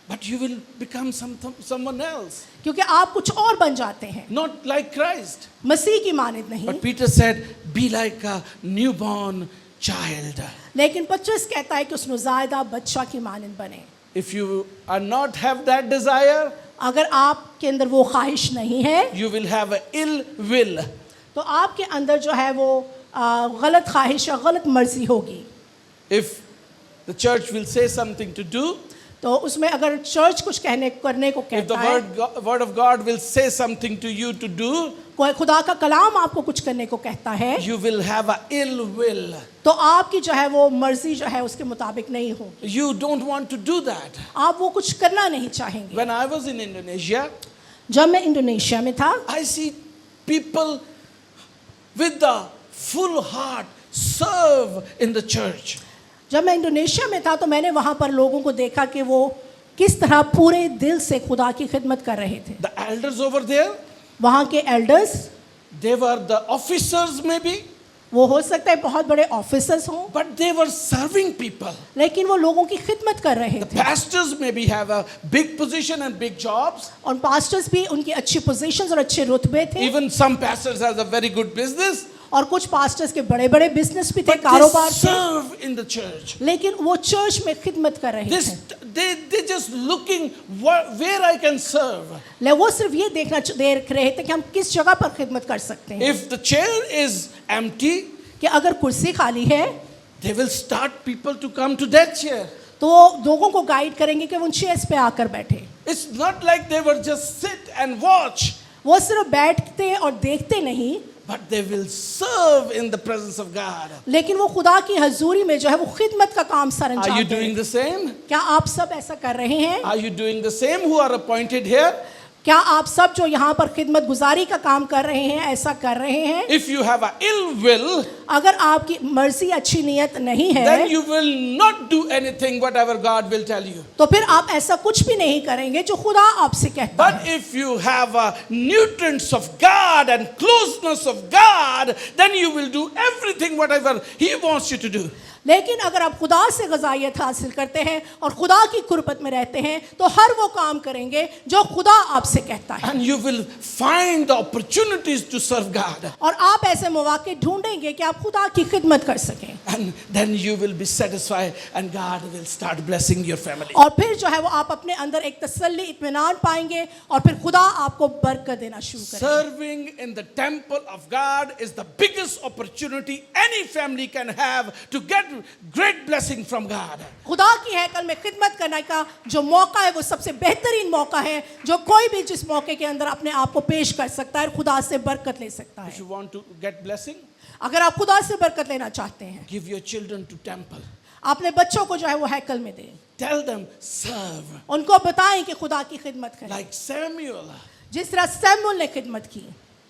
But you will become someone else. क्योंकि आप कुछ और बन जाते हैं, Not like Christ. मसीह की मानद नहीं। But Peter said, be like a newborn child. लेकिन पतरस कहता है कि उस नुज़ायदा बच्चा की मानद बने। If you are not have that desire, अगर आपके अंदर वो ख्वाहिश नहीं है you will have a ill will. तो आपके अंदर जो है वो गलत ख्वाहिश या गलत मर्जी होगी। If the church will say something to do, तो उसमें अगर चर्च कुछ करने को if the कहता है, word of God will say something to you to do, कोई खुदा का कलाम आपको कुछ करने को कहता है, you will have a ill will. तो आपकी जो है वो मर्जी जो है उसके मुताबिक नहीं होगी, You don't want to do that. आप वो कुछ करना नहीं चाहेंगे। When I was in Indonesia, जब मैं इंडोनेशिया में था, I see people with the full heart serve in the church. जब मैं इंडोनेशिया में था तो मैंने वहाँ पर लोगों को देखा कि वो किस तरह पूरे दिल से खुदा की खिदमत कर रहे थे। The elders over there, वहाँ के elders, they were the officers maybe, वो हो सकता है बहुत बड़े ऑफिसर्स हों, but they were serving people. लेकिन वो लोगों की खिदमत कर रहे The थे। pastors maybe have a big position and big jobs. और पास्टर्स भी उनकी अच्छी पोजीशंस और अच्छे रुतबे थे, Even some pastors has a very good business. और कुछ पास्टर्स के बड़े बड़े बिजनेस भी थे, But they कारोबार थे, serve in the church. लेकिन वो चर्च में खिदमत कर रहे This, थे। they just looking where I can serve. वो सिर्फ ये देख रहे थे कि हम किस जगह पर खिदमत कर सकते हैं, If the chair is empty, कि अगर कुर्सी खाली है they will start people to come to that chair. तो वो लोगों को गाइड करेंगे कि वो उन चेयर्स पे आकर बैठे। It's not like they were just sit and watch, वो सिर्फ बैठते और देखते नहीं, but they will serve in the presence of God. लेकिन वो खुदा की हजूरी में जो है वो खिदमत का काम सर Are अंजाम you दे रहे doing हैं। the same? क्या आप सब ऐसा कर रहे हैं? Are you doing the same who are appointed here? क्या आप सब जो यहाँ पर खिदमत गुजारी का काम कर रहे हैं ऐसा कर रहे हैं? If you have a ill will, अगर आपकी मर्जी अच्छी नियत नहीं है then you will not do anything whatever God will tell you. तो फिर आप ऐसा कुछ भी नहीं करेंगे जो खुदा आपसे कहता But है। if you have nutrients of God and closeness of God, then you will do everything whatever He wants you to do. लेकिन अगर आप खुदा से ग़ज़ाइयत हासिल करते हैं और खुदा की कुर्बत में रहते हैं तो हर वो काम करेंगे जो खुदा आपसे कहता है, And you will find the opportunities to serve God. और आप ऐसे मौके ढूंढेंगे कि आप खुदा की खिदमत कर सकें, And then you will be satisfied and God will start blessing your family. और फिर जो है वो आप अपने अंदर एक तसल्ली इत्मीनान पाएंगे और फिर खुदा आपको बरकत देना शुरू करेगा। Serving in the temple of God is the biggest opportunity any family can have to get great blessing from God. खुदा की हैकल में खिदमत करने का जो मौका है वो सबसे बेहतरीन मौका है जो कोई भी जिस मौके के अंदर अपने आप को पेश कर सकता है और खुदा से बरकत ले सकता If है। you want to get blessing, अगर आप खुदा से बरकत लेना चाहते हैं, give your children to temple. अपने बच्चों को जो है वो हैकल में दें, Tell them, serve. उनको बताएं कि खुदा की खिदमत करें, Like Samuel. जिस तरह सैमुअल ने खिदमत की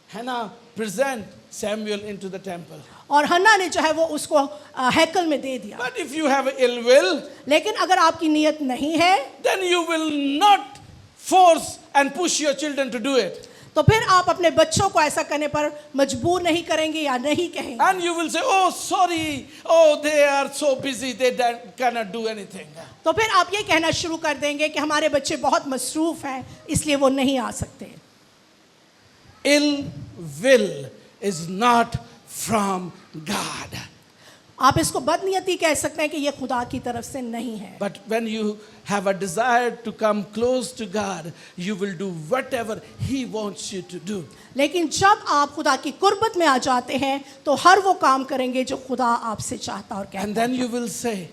Hannah present Samuel into the temple. और हन्ना ने जो है वो उसको हैकल में दे दिया। But if you have ill will, लेकिन अगर आपकी नीयत नहीं है then you will not force and push your children to do it. तो फिर आप अपने बच्चों को ऐसा करने पर मजबूर नहीं करेंगे या नहीं कहेंगे। And you will say, oh, sorry, oh, they are so busy, they cannot do anything. तो फिर आप ये कहना शुरू कर देंगे कि हमारे बच्चे बहुत मसरूफ हैं इसलिए वो नहीं आ सकते। Ill will is not from God. आप इसको बदनीयती कह सकते हैं कि ये खुदा की तरफ से नहीं है। But when you have a desire to come close to God, you will do whatever He wants you to do. लेकिन जब आप खुदा की कुर्बत में आ जाते हैं तो हर वो काम करेंगे जो खुदा आपसे चाहता और कहता है। And then you will say,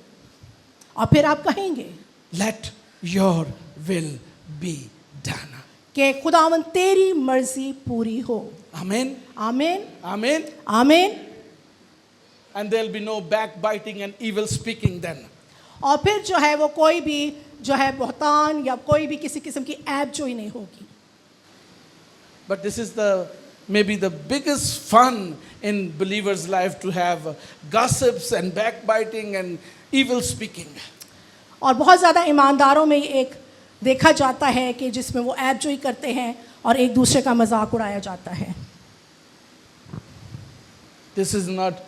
और फिर आप कहेंगे let your will be done. कि खुदावन तेरी मर्जी पूरी हो। Amen. आमीन Amen. आमीन। And there will be no backbiting and evil speaking then. और फिर जो है वो कोई भी जो है बहतान या कोई भी किसी किस्म की ऐब जो ही नहीं होगी। But this is maybe the biggest fun in believers' life, to have gossips and backbiting and evil speaking. और बहुत ज़्यादा ईमानदारों में एक देखा जाता है कि जिसमें वो ऐब जोई करते हैं और एक दूसरे का मजाक उड़ाया जाता है। This is not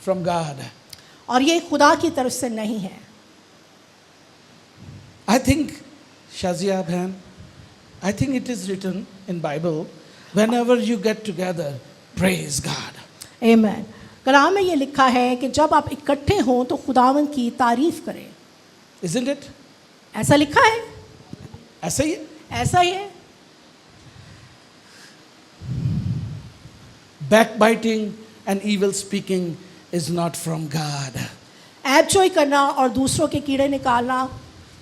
from God. और ये खुदा की तरफ से नहीं है। I think, Shazia Bhan, I think it is written in Bible, whenever you get together, praise God. आमीन। कलाम में ये लिखा है कि जब आप इकट्ठे हों तो खुदावन की तारीफ करें। Isn't it? ऐसा लिखा है, ऐसा ही है? ऐसा ही है। Backbiting and evil speaking is not from God. ऐब जोई करना और दूसरों के कीड़े निकालना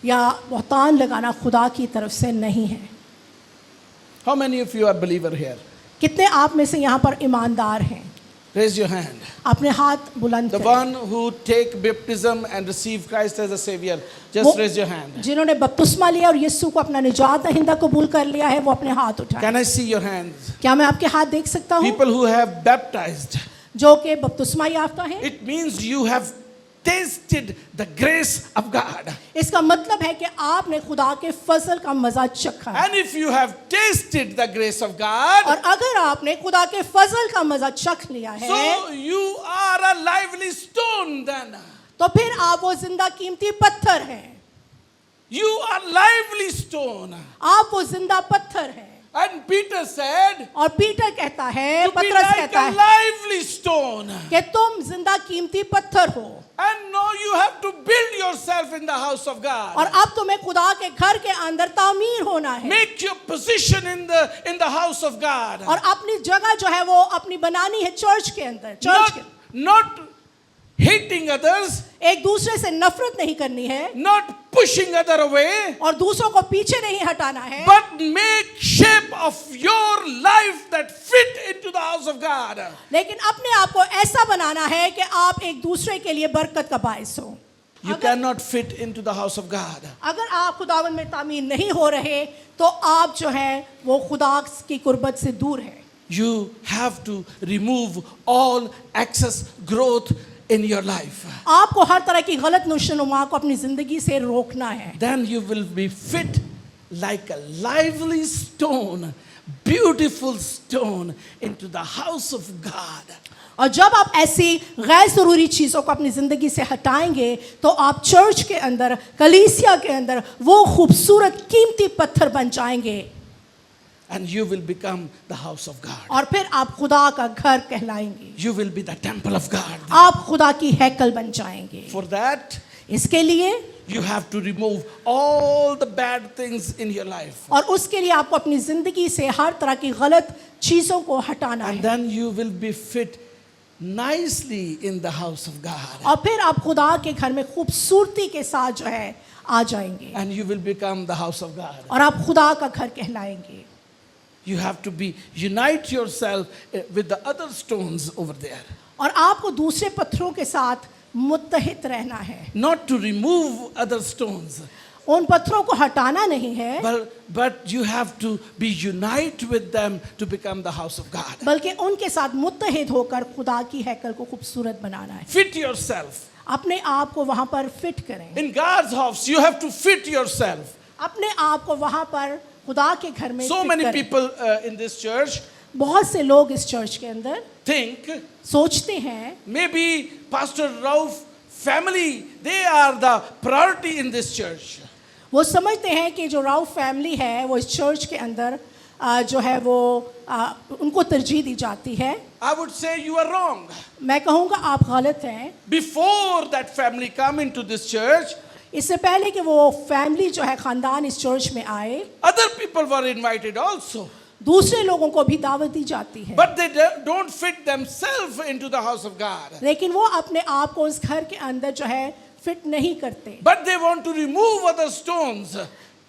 या बहतान लगाना खुदा की तरफ से नहीं है। How many of you are believer here? कितने आप में से यहाँ पर ईमानदार हैं? Raise your hand. अपने हाथ बुलंद The करें। one who take baptism and receive Christ as a savior, just raise your hand. जिन्होंने बपतिस्मा लिया और यीशु को अपना निजात दहिंदा कबूल कर लिया है वो अपने हाथ उठाएं। Can I see your hands? क्या मैं आपके हाथ देख सकता हूँ? People who have baptized, जो कि बपतिस्मा याफ्ता हैं। it means you have tasted the grace of God. इसका मतलब है कि आपने खुदा के फजल का मजा चखा है। And if you have tasted the grace of God, और अगर आपने खुदा के फजल का मजा चख लिया है so you are a lively stone then. तो फिर आप वो जिंदा कीमती पत्थर हैं। You are lively stone. आप वो जिंदा पत्थर हैं। And Peter said, और पीटर कहता है, to be पतरस like कहता a है lively stone. कि तुम जिंदा कीमती पत्थर हो। And now you have to build yourself in the house of और God. अब तुम्हें खुदा के घर के अंदर तामीर होना है। Make your position in the house of God. और अपनी जगह जो है वो अपनी बनानी है चर्च के अंदर। चर्च के Not hating others, एक दूसरे से नफरत नहीं करनी है not pushing other away, और दूसरों को पीछे नहीं हटाना है, but make shape of your life that fit into the house of God. लेकिन अपने आप को ऐसा बनाना है कि आप एक दूसरे के लिए बरकत का बायस हो। You cannot fit into the house of God. अगर आप खुदावन में तामीर नहीं हो रहे तो आप जो है वो खुदा की कुर्बत से दूर है। You have to remove all excess growth in your life. आपको हर तरह की गलत नुशनुमा को अपनी जिंदगी से रोकना है। Then you will be fit like a lively stone, beautiful stone into the house of God. और जब आप ऐसी गैर ज़रूरी चीज़ों को अपनी ज़िंदगी से हटाएंगे तो आप चर्च के अंदर, कलीसिया के अंदर वो खूबसूरत कीमती पत्थर बन जाएंगे। And you will become the house of God. और फिर आप खुदा का घर कहलाएंगे। You will be the temple of God. आप खुदा की हैकल बन जाएंगे। For that, इसके लिए you have to remove all the bad things in your life. और उसके लिए आपको अपनी ज़िंदगी से हर तरह की गलत चीज़ों को हटाना And है। then you will be fit nicely in the house of God. और फिर आप खुदा के घर में खूबसूरती के साथ जो है आ जाएंगे And you will become the house of God. और आप खुदा का घर कहलाएंगे। You have to unite yourself with the other stones over there. और आपको दूसरे पत्थरों के साथ मुत्तहिद रहना है। Not to remove other stones, उन पत्थरों को हटाना नहीं है, but you have to be unite with them to become the house of God. बल्कि उनके साथ मुत्तहिद होकर खुदा की हैकल को खूबसूरत बनाना है। Fit yourself. अपने आप को वहां पर फिट करें। In God's house, you have to fit yourself. अपने आप को वहां पर खुदा के घर में So fit many करें। people in this church बहुत से लोग इस चर्च के अंदर think सोचते हैं maybe Pastor Rauf family, they are the priority in this church. वो समझते हैं कि जो राव फैमिली है वो इस चर्च के अंदर जो है वो उनको तरजीह दी जाती है। I would say you are wrong. मैं कहूँगा आप गलत हैं। Before that family come into this church, इससे पहले कि वो फैमिली जो है ख़ानदान इस चर्च में आए, other people were invited also. दूसरे लोगों को भी दावत दी जाती है, But they don't fit themselves into the house of God. लेकिन वो अपने आप को उस घर के अंदर जो है फिट नहीं करते। But they want to remove other stones.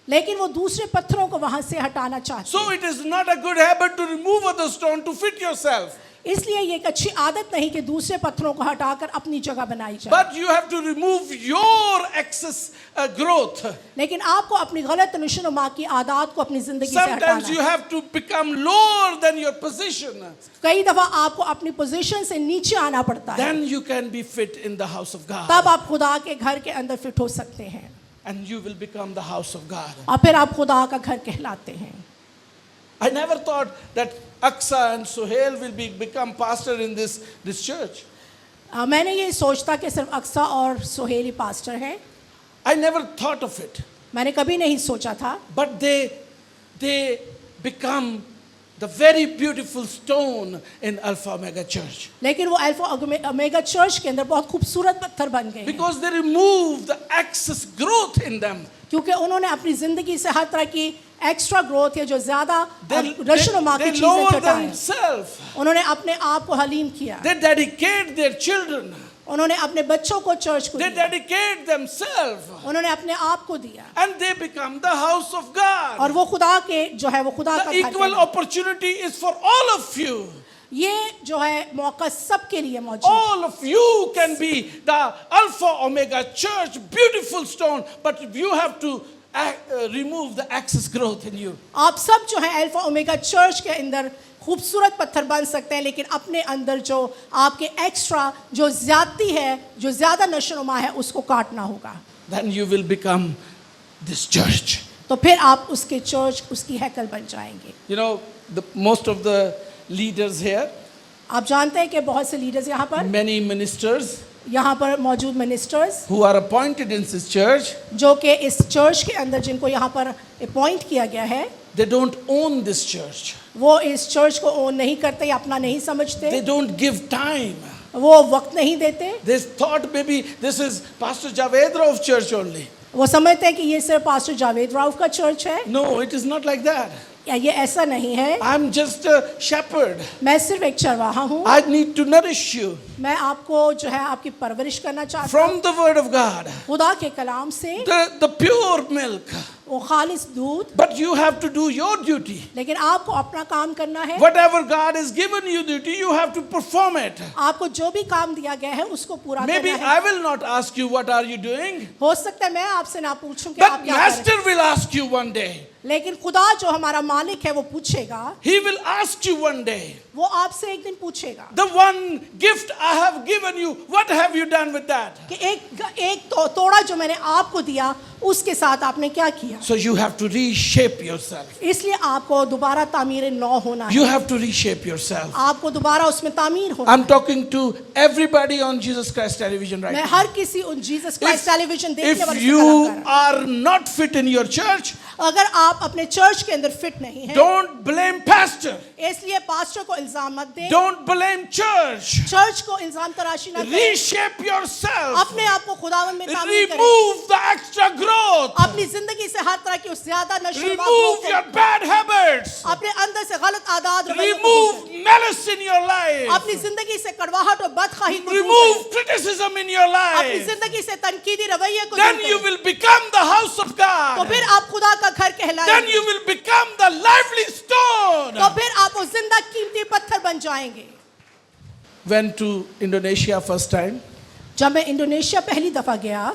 लेकिन वो दूसरे पत्थरों को वहां से हटाना चाहते So it is not a good habit to remove other stone to fit yourself. इसलिए ये एक अच्छी आदत नहीं कि दूसरे पत्थरों को हटाकर अपनी जगह बनाई जाए। But you have to remove your excess growth. लेकिन आपको अपनी गलत नशोनुमा की आदत को अपनी जिंदगी से Sometimes हटाना you है। have to become lower than your position. कई दफा आपको अपनी पोजीशन से नीचे आना पड़ता है, Then you can be fit in the house of तब God. आप खुदा के घर के अंदर फिट हो सकते हैं And you will become the house of God. और फिर आप खुदा का घर कहलाते हैं। I never thought that Aksa and Sohail will become pastor in this church. मैंने ये सोचता कि सिर्फ अक्सा और सोहेली पास्टर हैं, I never thought of it. मैंने कभी नहीं सोचा था। But they become the very beautiful stone in Alpha Omega Church. लेकिन वो अल्फा ओमेगा चर्च के अंदर बहुत खूबसूरत पत्थर बन गए हैं, Because they remove the excess growth in them. क्योंकि उन्होंने अपनी जिंदगी से हर तरह की एक्स्ट्रा ग्रोथ या जो ज्यादा They रशनुमा की चीजें lower हटाएं। themselves. उन्होंने अपने आप को हलीम किया, They dedicate their children. उन्होंने अपने बच्चों को चर्च को They दिया, dedicate themselves. उन्होंने अपने आप को दिया And they become the house of और God. वो खुदा के जो है वो खुदा का The घर equal है। opportunity is for all of you. ये जो है मौका सबके लिए मौजूद है। All of you can be the Alpha Omega Church, beautiful stone, but you have to remove the excess growth in you. आप सब जो है अल्फा ओमेगा चर्च के अंदर खूबसूरत पत्थर बन सकते हैं, लेकिन अपने अंदर जो आपके एक्स्ट्रा जो ज्यादती है, जो ज्यादा नशोनुमा है, उसको काटना होगा। Then you will become this church. तो फिर आप उसके चर्च, उसकी हैकल बन जाएंगे। You know, most of the leaders here, आप जानते हैं कि बहुत से लीडर्स यहाँ पर many ministers यहाँ पर मौजूद ministers who are appointed in this church, जो कि इस चर्च के अंदर जिनको यहाँ पर अपॉइंट किया गया है, they don't own this church. वो इस चर्च को ओन नहीं करते या अपना नहीं They समझते, don't give time. वो वक्त नहीं देते। They thought maybe this is Pastor Javed Rauf church only. वो समझते हैं कि ये सिर्फ पास्टर जावेद राउफ का चर्च है, No, it is not like that. या ये ऐसा नहीं है। I'm just a shepherd. मैं सिर्फ एक चरवाहा हूँ, I need to nourish you मैं आपको जो है आपकी परवरिश करना चाहता हूँ from the word of God, खुदा के कलाम से, the pure milk. वो खालिस दूध। But you have to do your duty. लेकिन आपको अपना काम करना है, Whatever God has given you duty, you have to perform it. आपको जो भी काम दिया गया है उसको पूरा Maybe करना है। I will not ask you what are you doing, हो सकता है मैं आपसे ना पूछूं कि आप but क्या कर रहे Master will ask you one day. हैं, लेकिन खुदा जो हमारा मालिक है वो पूछेगा, He will ask you one day. वो आपसे एक दिन पूछेगा The one gift I have given you, what have you done with that? कि एक तोड़ा जो मैंने आपको दिया उसके साथ आपने क्या किया। So you have to reshape yourself. इसलिए आपको दोबारा तामीर नौ होना You है, have to reshape yourself. आपको दोबारा उसमें तामीर होना I'm है। talking to everybody on Jesus Christ television right मैं now. हर किसी उन जीसस क्राइस्ट टेलीविजन देखने If वालों से you कलम कर रहा are not fit in your church, हूं। अगर आप अपने चर्च के अंदर फिट नहीं हैं, don't blame pastor. इसलिए पास्टर को इल्जाम मत दें, Don't blame church. चर्च को इल्जाम तराशी न करें, Reshape yourself. अपने आप को खुदावन में तामीर करें, Remove the extra growth. अपनी जिंदगी से हर तरह की उस ज्यादा नशोनुमा Remove को your bad habits. अपने अंदर से गलत आदत रवैयों को दूर Remove malice in your करें, life. अपनी जिंदगी से कड़वाहट और बदखाही को दूर Remove criticism in your करें, अपनी life. जिंदगी से तनकीदी रवैये को Then दूर you करें, will become the house of तो God. फिर आप खुदा का घर Then कहलाएंगे, you will become the lively stone. तो फिर आप वो जिंदा कीमती पत्थर बन जाएंगे। Went to Indonesia first time. जब मैं इंडोनेशिया पहली दफा गया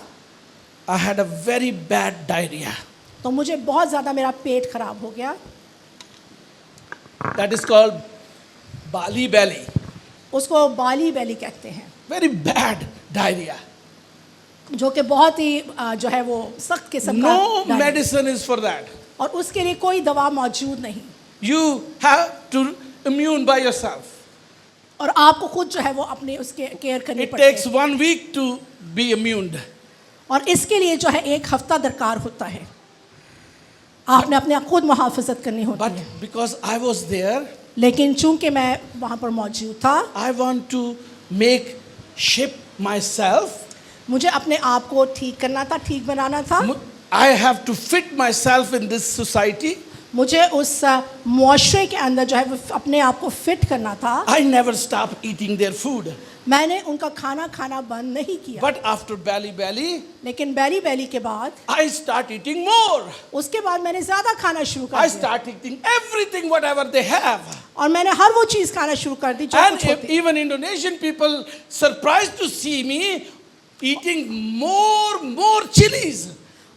I had a very bad diarrhea. तो मुझे बहुत ज्यादा मेरा पेट खराब हो गया, That is called Bali belly. उसको बाली बैली कहते हैं। Very bad diarrhea. जो कि बहुत ही जो है वो सख्त किस्म का No diet. medicine is for that. और उसके लिए कोई दवा मौजूद नहीं। You have to immune by yourself. और आपको खुद जो है वो अपने उसके केयर करनी It पड़ती takes है। 1 week to be immuned. और इसके लिए जो है 1 हफ्ता दरकार होता है। आपने अपने आप खुद मुहाफजत करनी होती But है। because I was there, लेकिन चूंकि मैं वहाँ पर मौजूद था, I want to shape myself. मुझे अपने आप को ठीक करना था, ठीक बनाना था। I have to fit myself in this society. मुझे उस मुआशरे के अंदर जो है वो अपने आप को फिट करना था। I never stop eating their food. मैंने उनका खाना खाना बंद नहीं किया। But after belly, लेकिन बैली बैली के बाद I start eating more. उसके बाद मैंने ज़्यादा खाना शुरू कर I दिया। start eating everything, whatever they have. और मैंने हर वो चीज़ खाना शुरू कर दी जो And कुछ होती। even Indonesian people surprised to see me eating more chilies.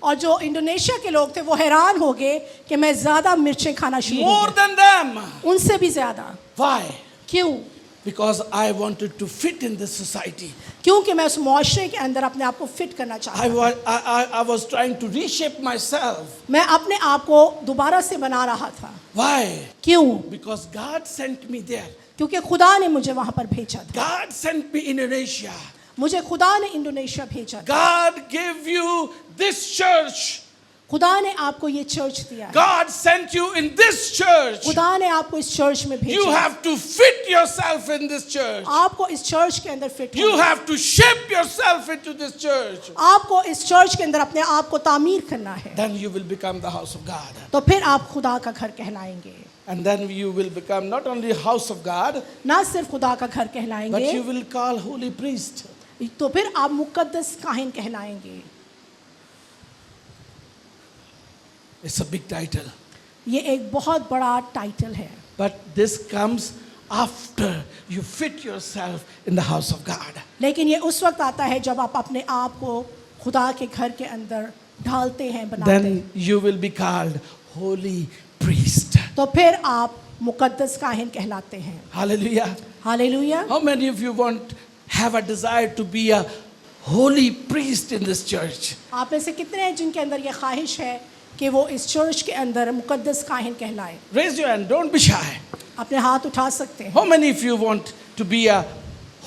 और जो इंडोनेशिया के लोग थे वो हैरान हो गए कि मैं ज़्यादा मिर्चें खाना शुरू हो More गई। than them. उनसे भी ज़्यादा। Why? क्यों? Because I wanted to fit in this society. क्योंकि मैं उस मुआशरे के अंदर अपने आप को फिट करना चाहता था। I was trying to reshape myself. मैं अपने आप को दोबारा से बना रहा था। Why? क्यों? Because God sent me there. क्योंकि खुदा ने मुझे वहाँ पर भेजा था। God sent me in Indonesia. मुझे खुदा ने इंडोनेशिया भेजा था। God gave you this church. खुदा ने आपको ये चर्च दिया है। God sent you in this church. खुदा ने आपको इस चर्च में You भेजा है। have to fit yourself in this church. आपको इस चर्च के अंदर फिट You होना है। have to shape yourself into this church. आपको इस चर्च के अंदर अपने आप को तामीर करना है। Then you will become the house of God. तो फिर आप खुदा का घर कहलाएंगे। And then you will become not only house of God, ना सिर्फ खुदा का घर but you कहलाएंगे, will call holy priest. तो फिर आप मुकद्दस काहिन कहलाएंगे। It's a big title. ये एक बहुत बड़ा टाइटल है। But this comes after you fit yourself in the house of God. लेकिन ये उस वक्त आता है जब आप अपने आप को खुदा के घर के अंदर ढालते हैं, बनाते हैं। Then you will be called holy priest. तो फिर आप मुकद्दस काहिन कहलाते हैं। Hallelujah. Hallelujah. How many of you have a desire to be a holy priest in this church? आप में से कितने हैं जिनके अंदर ये ख्वाहिश है कि वो इस चर्च के अंदर मुकद्दस काहिन कहलाए? Raise your hand. Don't be shy. अपने हाथ उठा सकते हैं। How many of you want to be a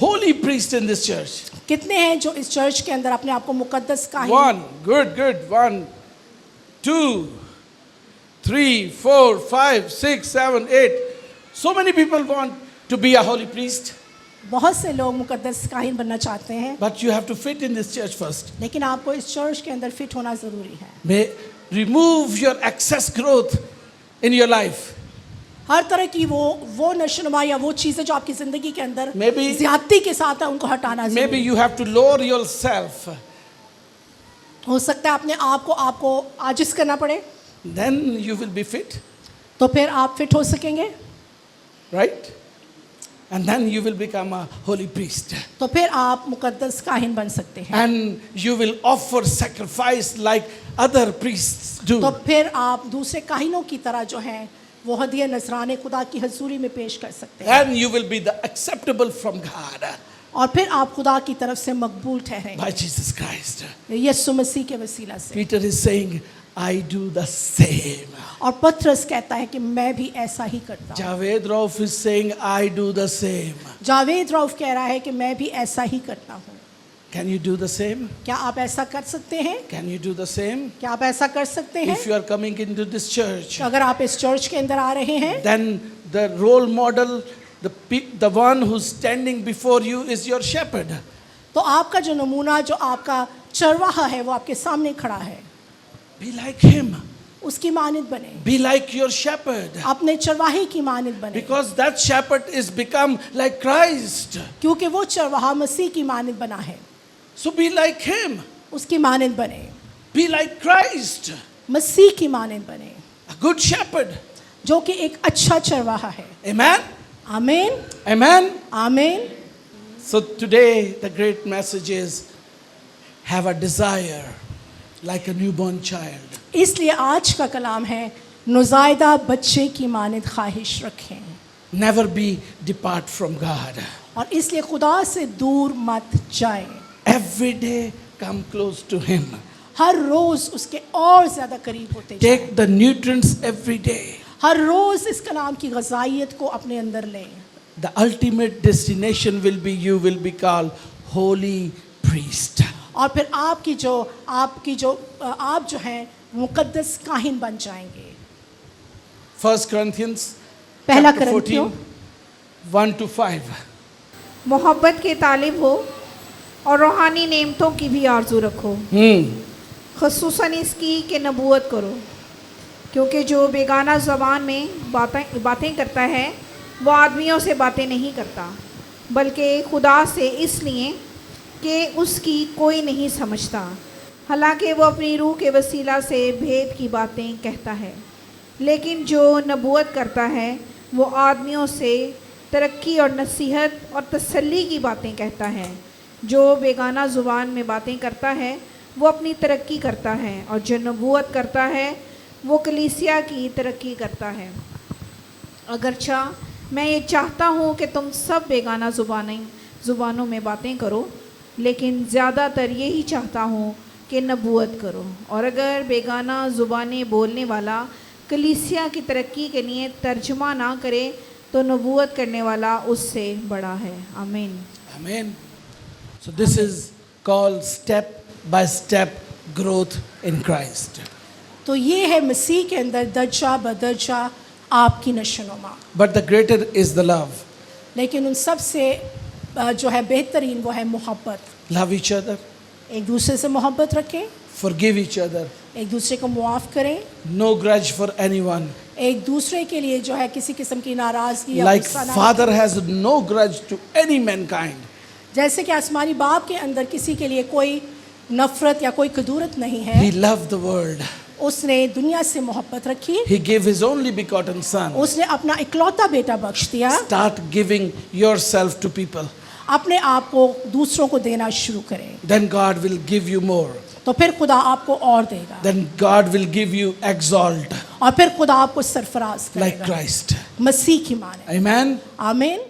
holy priest in this church? कितने हैं जो इस चर्च के अंदर अपने आप को मुकद्दस काहिन? One. Good. 1, 2, 3, 4, 5, 6, 7, 8. So many people want to be a holy priest. बहुत से लोग मुकद्दस काहिन बनना चाहते हैं, But you have to fit in this church first. लेकिन आपको इस चर्च के अंदर फिट होना ज़रूरी है। May remove your excess growth in your life. हर तरह की वो नशोनुमा या वो चीज़ें जो आपकी ज़िंदगी के अंदर Maybe- ज़्यादती के साथ है, उनको हटाना Maybe ज़रूरी है। you have to lower yourself. हो सकता है अपने आप को आपको आजिज़ करना पड़े, Then you will be fit, तो फिर आप फिट हो सकेंगे। right? And then you will become a holy priest. तो फिर आप मुकद्दस काहिन बन सकते हैं। And you will offer sacrifice like other priests do. तो फिर आप दूसरे काहिनों की तरह जो हैं वो हदिया नजराने खुदा की हजूरी में पेश कर सकते हैं। And you will be the acceptable from God और फिर आप खुदा की तरफ से मकबूल ठहरेंगे by Jesus Christ. यीशु मसीह के वसीला से। Peter is saying, I do the same. और पतरस कहता है कि मैं भी ऐसा ही करता हूँ। Javed Rauf is saying, I do the same. Javed Rauf कह रहा है कि मैं भी ऐसा ही करता हूँ। Can you do the same? क्या आप ऐसा कर सकते हैं? Can you do the same? क्या आप ऐसा कर सकते हैं? If you are coming into this church, तो अगर आप इस चर्च के अंदर आ रहे हैं, then the role model, the one who's standing before you is your shepherd. तो आपका जो नमूना, जो आपका चरवाहा है, वो आपके सामने खड़ा है। Be like him. उसकी मानित बने, Be like your shepherd. अपने चरवाहे की मानित बने, Because that shepherd is become like Christ. क्योंकि वो चरवाहा मसीह की मानित बना है। So be like him. उसकी मानित बने, Be like Christ. मसीह की मानित बने, A good shepherd. जो कि एक अच्छा चरवाहा है। Amen? आमीन, Amen? आमीन। So today the great message is have a desire like a newborn child. इसलिए आज का कलाम है नुज़ायदा बच्चे की मानित ख्वाहिश रखें, Never be depart from God. और इसलिए खुदा से दूर मत जाएं। Every day come close to Him. हर रोज उसके और ज्यादा करीब होते जाएं। Take the nutrients every day. हर रोज इस कलाम की गजाइत को अपने अंदर लें। The ultimate destination will be you will be called holy priest. और फिर आप जो हैं मुकद्दस काहिन बन जाएंगे। 1 Corinthians पहला chapter 14, करंथियों 1-5. मोहब्बत के तालिब हो और रूहानी नेमतों की भी आरजू रखो, ख़ुसूसन इसकी कि नबूवत करो, क्योंकि जो बेगाना ज़बान में बातें करता है वो आदमियों से बातें नहीं करता बल्कि खुदा से, इसलिए कि उसकी कोई नहीं समझता। हालांकि वो अपनी रूह के वसीला से भेद की बातें कहता है। लेकिन जो नबूवत करता है वो आदमियों से तरक्की और नसीहत और तसल्ली की बातें कहता है। जो बेगाना ज़ुबान में बातें करता है वो अपनी तरक्की करता है, और जो नबूवत करता है वो कलीसिया की तरक्की करता है। अगरचा मैं ये चाहता हूँ कि तुम सब बेगाना ज़ुबानों में बातें करो, लेकिन ज़्यादातर यही चाहता हूँ कि नबूवत करो। और अगर बेगाना ज़ुबानें बोलने वाला कलीसिया की तरक्की के लिए तर्जुमा ना करे तो नबूवत करने वाला उससे बड़ा है। आमीन। Amen. So this is called step by step growth in Christ. तो ये है मसीह के अंदर दर्जा बदर्जा आपकी नशोनुमा। But the greater is the love. लेकिन उन सब से जो है बेहतरीन वो है मोहब्बत। Love each other, एक दूसरे से मोहब्बत रखें, forgive each other, एक दूसरे को मुआफ़ करें, no grudge for anyone. एक दूसरे के लिए जो है किसी किस्म की नाराज़गी या Like गुस्सा ना Father रखें। has no grudge to any mankind. जैसे कि आसमानी बाप के अंदर किसी के लिए कोई नफ़रत या कोई कदूरत नहीं है, He loved the world. उसने दुनिया से मोहब्बत रखी, He gave His only begotten Son. उसने अपना इकलौता बेटा बख्श दिया। Start giving yourself to people. अपने आप को दूसरों को देना शुरू करें, Then God will give you more. तो फिर खुदा आपको और देगा, Then God will give you exalt और फिर खुदा आपको सरफराज like करेगा Christ. मसीह की माने। Amen. आमीन।